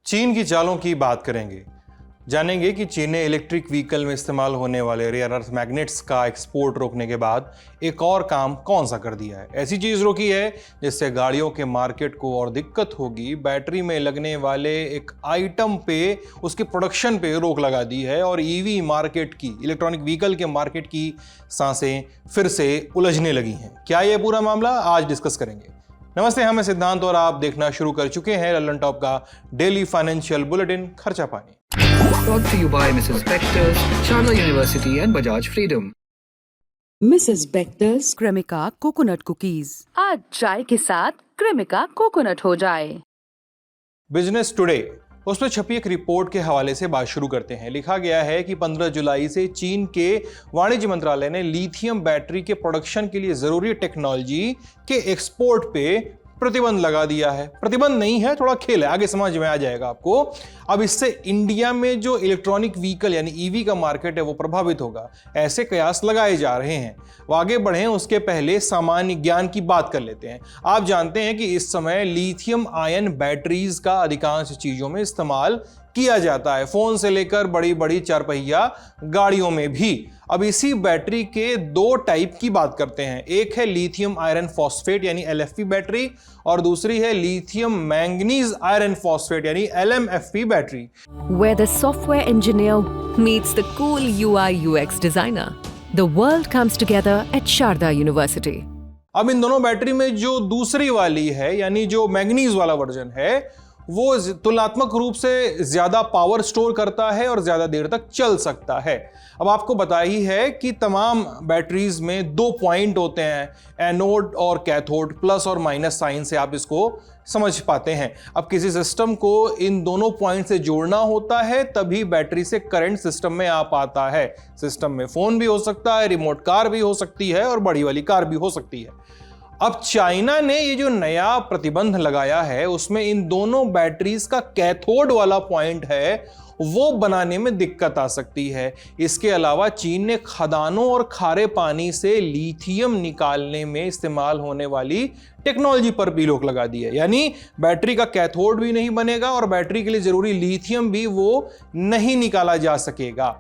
चीन की चालों की बात करेंगे। जानेंगे कि चीन ने इलेक्ट्रिक व्हीकल में इस्तेमाल होने वाले रेयर अर्थ मैग्नेट्स का एक्सपोर्ट रोकने के बाद एक और काम कौन सा कर दिया है। ऐसी चीज रोकी है जिससे गाड़ियों के मार्केट को और दिक्कत होगी। बैटरी में लगने वाले एक आइटम पे, उसके प्रोडक्शन पे रोक लगा दी है और ईवी मार्केट की, इलेक्ट्रॉनिक व्हीकल के मार्केट की सांसें फिर से उलझने लगी हैं। क्या ये पूरा मामला आज डिस्कस करेंगे। नमस्ते, हम सिद्धांत और आप देखना शुरू कर चुके हैं लल्लन टॉप का डेली फाइनेंशियल बुलेटिन खर्चा पानी। Brought to you by Mrs. Bector's, Sharla University and Bajaj Freedom. Mrs. Bector's Cremica coconut cookies. आज चाय के साथ क्रेमिका कोकोनट हो जाए। बिजनेस टुडे उस पर छपी एक रिपोर्ट के हवाले से बात शुरू करते हैं। लिखा गया है कि 15 जुलाई से चीन के वाणिज्य मंत्रालय ने लिथियम बैटरी के प्रोडक्शन के लिए जरूरी टेक्नोलॉजी के एक्सपोर्ट पे प्रतिबंध लगा दिया है। प्रतिबंध नहीं है, थोड़ा खेल है, आगे समझ में आ जाएगा आपको। अब इससे इंडिया में जो इलेक्ट्रॉनिक व्हीकल यानी ईवी का मार्केट है वो प्रभावित होगा, ऐसे कयास लगाए जा रहे हैं। वो आगे बढ़े उसके पहले सामान्य ज्ञान की बात कर लेते हैं। आप जानते हैं कि इस समय लिथियम आयन बैटरीज का अधिकांश चीजों में इस्तेमाल किया जाता है, फोन से लेकर बड़ी बड़ी चार पहिया गाड़ियों में भी। अब इसी बैटरी के दो टाइप की बात करते हैं। एक है लिथियम आयरन फॉस्फेट यानी LFP बैटरी और दूसरी है लिथियम मैंगनीज आयरन फॉस्फेट यानी LMFP battery. Where the software engineer meets the cool UI UX designer, the world comes together at Sharda University. अब इन दोनों बैटरी में जो दूसरी वाली है यानी जो मैंगनीज वाला वर्जन है वो तुलनात्मक रूप से ज्यादा पावर स्टोर करता है और ज्यादा देर तक चल सकता है। अब आपको बता ही है कि तमाम बैटरीज में दो पॉइंट होते हैं, एनोड और कैथोड, प्लस और माइनस साइन से आप इसको समझ पाते हैं। अब किसी सिस्टम को इन दोनों पॉइंट से जोड़ना होता है तभी बैटरी से करंट सिस्टम में आ पाता है। सिस्टम में फोन भी हो सकता है, रिमोट कार भी हो सकती है और बड़ी वाली कार भी हो सकती है। अब चाइना ने ये जो नया प्रतिबंध लगाया है उसमें इन दोनों बैटरीज का कैथोड वाला पॉइंट है वो बनाने में दिक्कत आ सकती है। इसके अलावा चीन ने खदानों और खारे पानी से लिथियम निकालने में इस्तेमाल होने वाली टेक्नोलॉजी पर भी रोक लगा दी है, यानी बैटरी का कैथोड भी नहीं बनेगा और बैटरी के लिए जरूरी लिथियम भी वो नहीं निकाला जा सकेगा।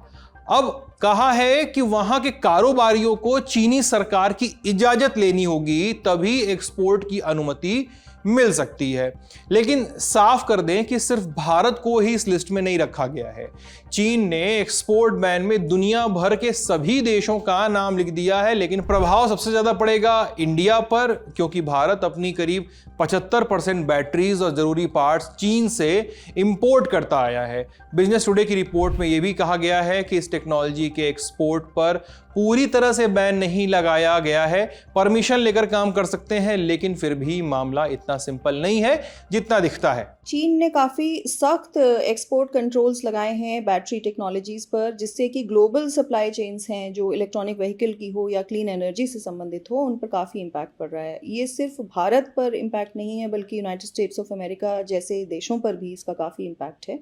अब कहा है कि वहां के कारोबारियों को चीनी सरकार की इजाजत लेनी होगी तभी एक्सपोर्ट की अनुमति मिल सकती है। लेकिन साफ कर दें कि सिर्फ भारत को ही इस लिस्ट में नहीं रखा गया है। चीन ने एक्सपोर्ट बैन में दुनिया भर के सभी देशों का नाम लिख दिया है, लेकिन प्रभाव सबसे ज्यादा पड़ेगा इंडिया पर, क्योंकि भारत अपनी करीब 75% बैटरीज और जरूरी पार्ट्स चीन से इंपोर्ट करता आया है। बिजनेस टुडे की रिपोर्ट में यह भी कहा गया है कि इस टेक्नोलॉजी के एक्सपोर्ट पर पूरी तरह से बैन नहीं लगाया गया है, परमिशन लेकर काम कर सकते हैं, लेकिन फिर भी मामला इतना सिंपल नहीं है जितना दिखता है। चीन ने काफ़ी सख्त एक्सपोर्ट कंट्रोल्स लगाए हैं बैटरी टेक्नोलॉजीज़ पर, जिससे कि ग्लोबल सप्लाई चेन्स हैं जो इलेक्ट्रॉनिक व्हीकल की हो या क्लीन एनर्जी से संबंधित हो, उन पर काफ़ी इम्पैक्ट पड़ रहा है। ये सिर्फ भारत पर इम्पैक्ट नहीं है बल्कि यूनाइटेड स्टेट्स ऑफ अमेरिका जैसे देशों पर भी इसका काफ़ी इम्पैक्ट है।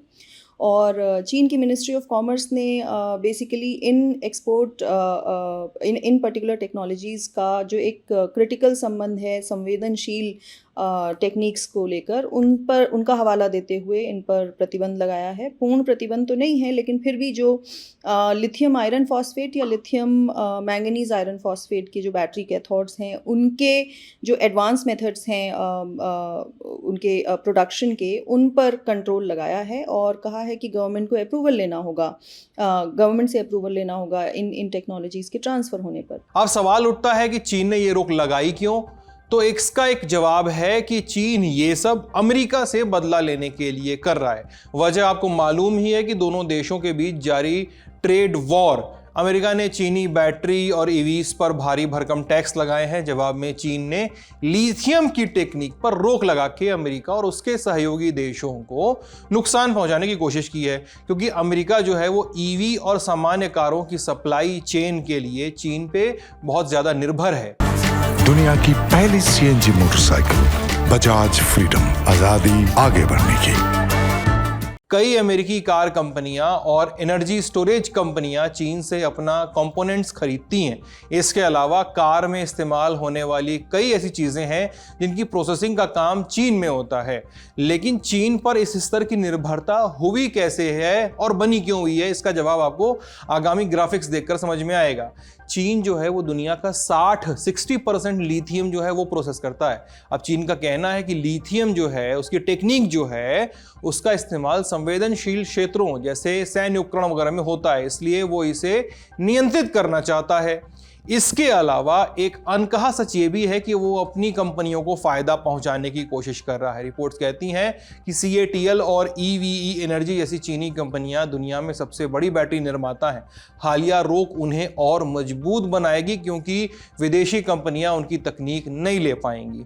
और चीन की मिनिस्ट्री ऑफ कॉमर्स ने basically in export in particular technologies का जो एक क्रिटिकल संबंध है संवेदनशील टेक्निक्स को लेकर, उन पर उनका हवाला देते हुए इन पर प्रतिबंध लगाया है। पूर्ण प्रतिबंध तो नहीं है, लेकिन फिर भी जो लिथियम आयरन फॉस्फेट या लिथियम मैंगनीज आयरन फॉस्फेट की जो बैटरी कैथोड्स हैं उनके जो एडवांस मेथड्स हैं उनके प्रोडक्शन के, उन पर कंट्रोल लगाया है और कहा है कि गवर्नमेंट को अप्रूवल लेना होगा, गवर्नमेंट से अप्रूवल लेना होगा इन टेक्नोलॉजीज़ के ट्रांसफ़र होने पर। अब सवाल उठता है कि चीन ने ये रोक लगाई क्यों? तो इसका एक जवाब है कि चीन ये सब अमेरिका से बदला लेने के लिए कर रहा है। वजह आपको मालूम ही है कि दोनों देशों के बीच जारी ट्रेड वॉर, अमेरिका ने चीनी बैटरी और ईवीज पर भारी भरकम टैक्स लगाए हैं। जवाब में चीन ने लिथियम की टेक्निक पर रोक लगा के अमेरिका और उसके सहयोगी देशों को नुकसान पहुंचाने की कोशिश की है, क्योंकि अमेरिका जो है वो ईवी और सामान्य कारों की सप्लाई चेन के लिए चीन पे बहुत ज्यादा निर्भर है। दुनिया की पहली CNG मोटरसाइकिल बजाज फ्रीडम, आजादी आगे बढ़ने की। कई अमेरिकी कार कंपनियां और एनर्जी स्टोरेज कंपनियां चीन से अपना कंपोनेंट्स खरीदती हैं। इसके अलावा कार में इस्तेमाल होने वाली कई ऐसी चीज़ें हैं जिनकी प्रोसेसिंग का काम चीन में होता है। लेकिन चीन पर इस स्तर की निर्भरता हुई कैसे है और बनी क्यों हुई है, इसका जवाब आपको आगामी ग्राफिक्स देखकर समझ में आएगा। चीन जो है वो दुनिया का 60% लिथियम जो है वो प्रोसेस करता है। अब चीन का कहना है कि लिथियम जो है उसकी टेक्निक जो है उसका इस्तेमाल संवेदनशील क्षेत्रों जैसे सैन्य उपकरण वगैरह में होता है, इसलिए वो इसे नियंत्रित करना चाहता है। इसके अलावा एक अनकहा सच ये भी है कि वो अपनी कंपनियों को फायदा पहुंचाने की कोशिश कर रहा है। रिपोर्ट्स कहती हैं कि CATL और EVE एनर्जी जैसी चीनी कंपनियां दुनिया में सबसे बड़ी बैटरी निर्माता हैं। हालिया रोक उन्हें और मजबूत बनाएगी क्योंकि विदेशी कंपनियां उनकी तकनीक नहीं ले पाएंगी।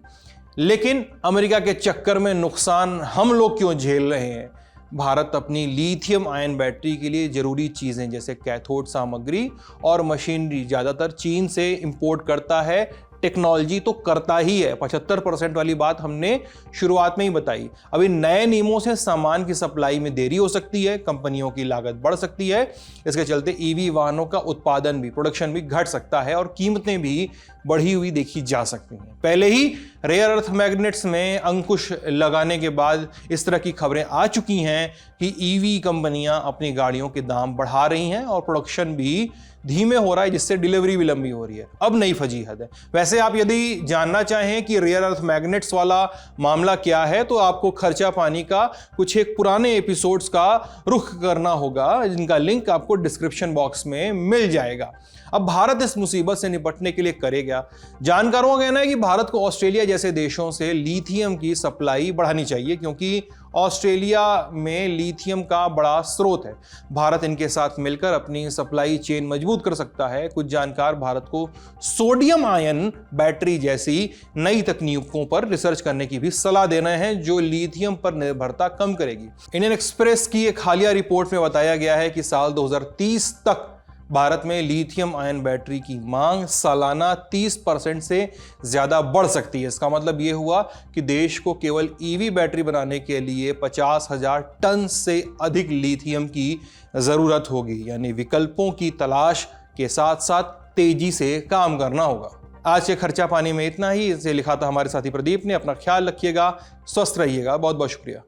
लेकिन अमेरिका के चक्कर में नुकसान हम लोग क्यों झेल रहे हैं? भारत अपनी लिथियम आयन बैटरी के लिए जरूरी चीज़ें जैसे कैथोड सामग्री और मशीनरी ज़्यादातर चीन से इंपोर्ट करता है। टेक्नोलॉजी तो करता ही है, 75% वाली बात हमने शुरुआत में ही बताई। अभी नए नियमों से सामान की सप्लाई में देरी हो सकती है, कंपनियों की लागत बढ़ सकती है। इसके चलते EV वाहनों का उत्पादन भी, प्रोडक्शन भी घट सकता है और कीमतें भी बढ़ी हुई देखी जा सकती हैं। पहले ही रेयर अर्थ मैग्नेट्स में अंकुश लगाने के बाद इस तरह की खबरें आ चुकी हैं कि EV कंपनियां अपनी गाड़ियों के दाम बढ़ा रही हैं और प्रोडक्शन भी धीमे हो रहा है, जिससे डिलीवरी भी लंबी हो रही है। अब नई फजीहत है। वैसे आप यदि जानना चाहें कि रेयर अर्थ मैग्नेट्स वाला मामला क्या है तो आपको खर्चा पानी का कुछ एक पुराने एपिसोड्स का रुख करना होगा, जिनका लिंक आपको डिस्क्रिप्शन बॉक्स में मिल जाएगा। अब भारत इस मुसीबत से निपटने के लिए करे क्या? जानकारों का कहना है कि भारत को ऑस्ट्रेलिया जैसे देशों से लिथियम की सप्लाई बढ़ानी चाहिए क्योंकि ऑस्ट्रेलिया में लिथियम का बड़ा स्रोत है। भारत इनके साथ मिलकर अपनी सप्लाई चेन मजबूत कर सकता है। कुछ जानकार भारत को सोडियम आयन बैटरी जैसी नई तकनीकों पर रिसर्च करने की भी सलाह दे रहे हैं जो लिथियम पर निर्भरता कम करेगी। इंडियन एक्सप्रेस की एक हालिया रिपोर्ट में बताया गया है कि साल 2030 तक भारत में लिथियम आयन बैटरी की मांग सालाना 30% से ज़्यादा बढ़ सकती है। इसका मतलब ये हुआ कि देश को केवल EV बैटरी बनाने के लिए 50,000 टन से अधिक लिथियम की ज़रूरत होगी। यानी विकल्पों की तलाश के साथ साथ तेजी से काम करना होगा। आज के खर्चा पानी में इतना ही। इसे लिखा था हमारे साथी प्रदीप ने। अपना ख्याल रखिएगा, स्वस्थ रहिएगा। बहुत बहुत शुक्रिया।